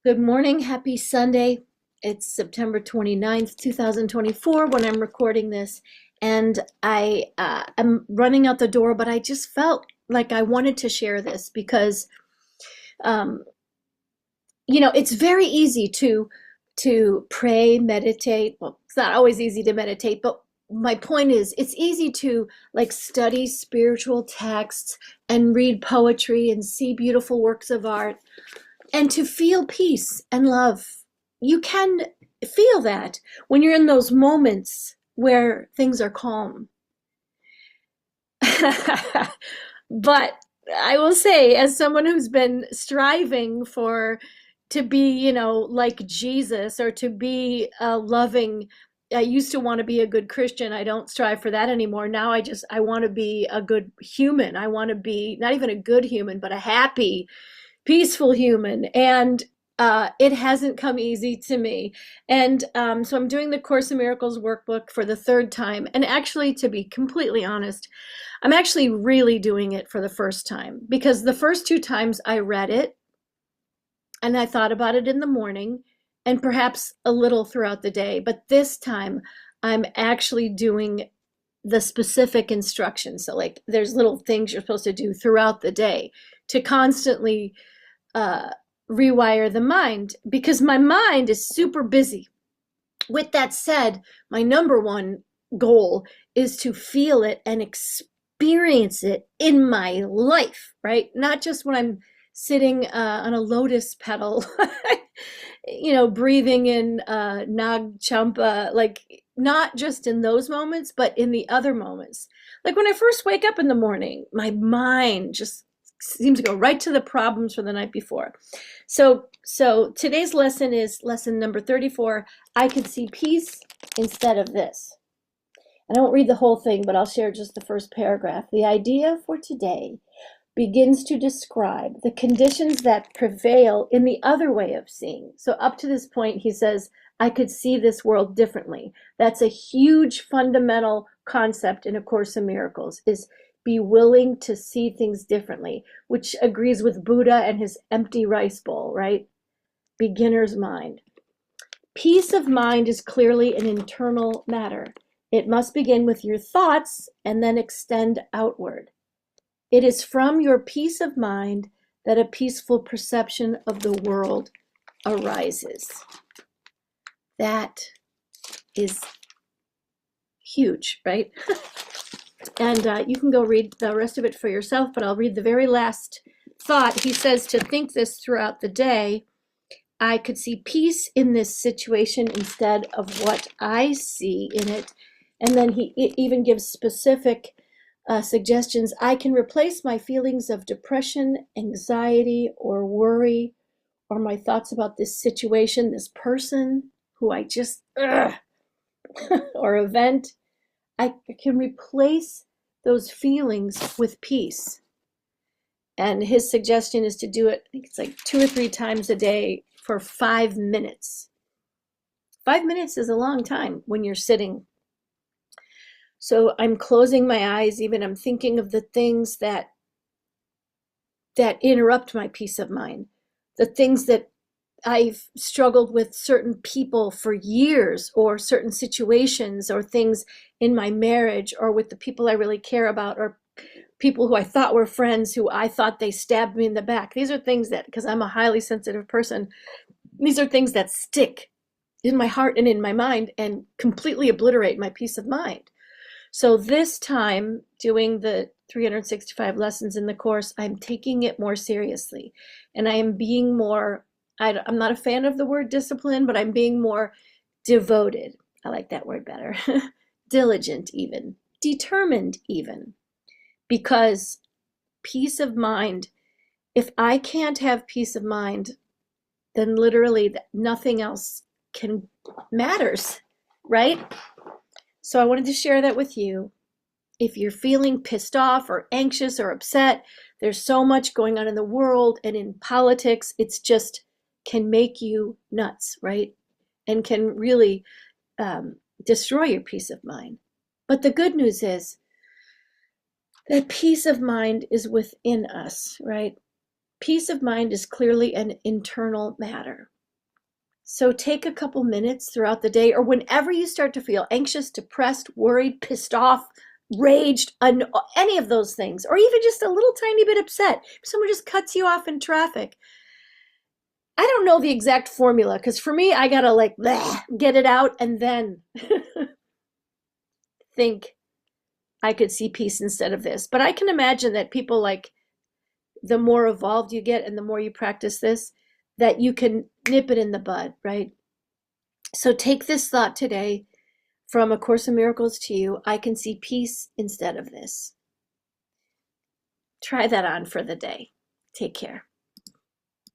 Good morning, happy Sunday. It's September 29th, 2024 when I'm recording this. And I am running out the door, but I just felt like I wanted to share this because, um, it's very easy to pray, meditate. Well, it's not always easy to meditate, but my point is it's easy to like study spiritual texts and read poetry and see beautiful works of art and to feel peace and love. You can feel that when you're in those moments where things are calm. But I will say, as someone who's been striving to be, like Jesus or to be a loving, I used to want to be a good Christian. I don't strive for that anymore. Now I want to be a good human. I want to be not even a good human, but a happy, peaceful human. And it hasn't come easy to me. And so I'm doing the Course in Miracles workbook for the third time. And actually, to be completely honest, I'm actually really doing it for the first time because the first two times I read it and I thought about it in the morning and perhaps a little throughout the day. But this time I'm actually doing the specific instructions. So, like, there's little things you're supposed to do throughout the day to constantly uh, rewire the mind because my mind is super busy. With that said, my number one goal is to feel it and experience it in my life, right? Not just when I'm sitting on a lotus petal, breathing in Nag Champa, like not just in those moments, but in the other moments. Like when I first wake up in the morning, my mind just seems to go right to the problems from the night before. So today's lesson is lesson number 34. I could see peace instead of this. And I won't read the whole thing, but I'll share just the first paragraph. The idea for today begins to describe the conditions that prevail in the other way of seeing. So up to this point, he says, I could see this world differently. That's a huge fundamental concept in A Course in Miracles, is be willing to see things differently, which agrees with Buddha and his empty rice bowl, right? Beginner's mind. Peace of mind is clearly an internal matter. It must begin with your thoughts and then extend outward. It is from your peace of mind that a peaceful perception of the world arises. That is huge, right? And you can go read the rest of it for yourself, but I'll read the very last thought. He says to think this throughout the day. I could see peace in this situation instead of what I see in it. And then he even gives specific suggestions. I can replace my feelings of depression, anxiety, or worry, or my thoughts about this situation, this person who I just, or event. I can replace those feelings with peace. And his suggestion is to do it, I think it's like 2 or 3 times a day for 5 minutes. 5 minutes is a long time when you're sitting. So I'm closing my eyes, even I'm thinking of the things that interrupt my peace of mind, the things that I've struggled with certain people for years, or certain situations, or things in my marriage, or with the people I really care about, or people who I thought were friends who I thought they stabbed me in the back. These are things that, because I'm a highly sensitive person, these are things that stick in my heart and in my mind and completely obliterate my peace of mind. So this time, doing the 365 lessons in the course, I'm taking it more seriously, and I am being more, I'm not a fan of the word discipline, but I'm being more devoted. I like that word better. Diligent even, determined even, because peace of mind, if I can't have peace of mind, then literally nothing else matters, right? So I wanted to share that with you. If you're feeling pissed off or anxious or upset, there's so much going on in the world and in politics. It's just can make you nuts, right? And can really destroy your peace of mind. But the good news is that peace of mind is within us, right? Peace of mind is clearly an internal matter. So take a couple minutes throughout the day or whenever you start to feel anxious, depressed, worried, pissed off, raged, any of those things, or even just a little tiny bit upset. If someone just cuts you off in traffic. I don't know the exact formula because for me, I gotta like bleh, get it out and then think I could see peace instead of this. But I can imagine that people like the more evolved you get and the more you practice this, that you can nip it in the bud, right? So take this thought today from A Course in Miracles to you. I can see peace instead of this. Try that on for the day. Take care.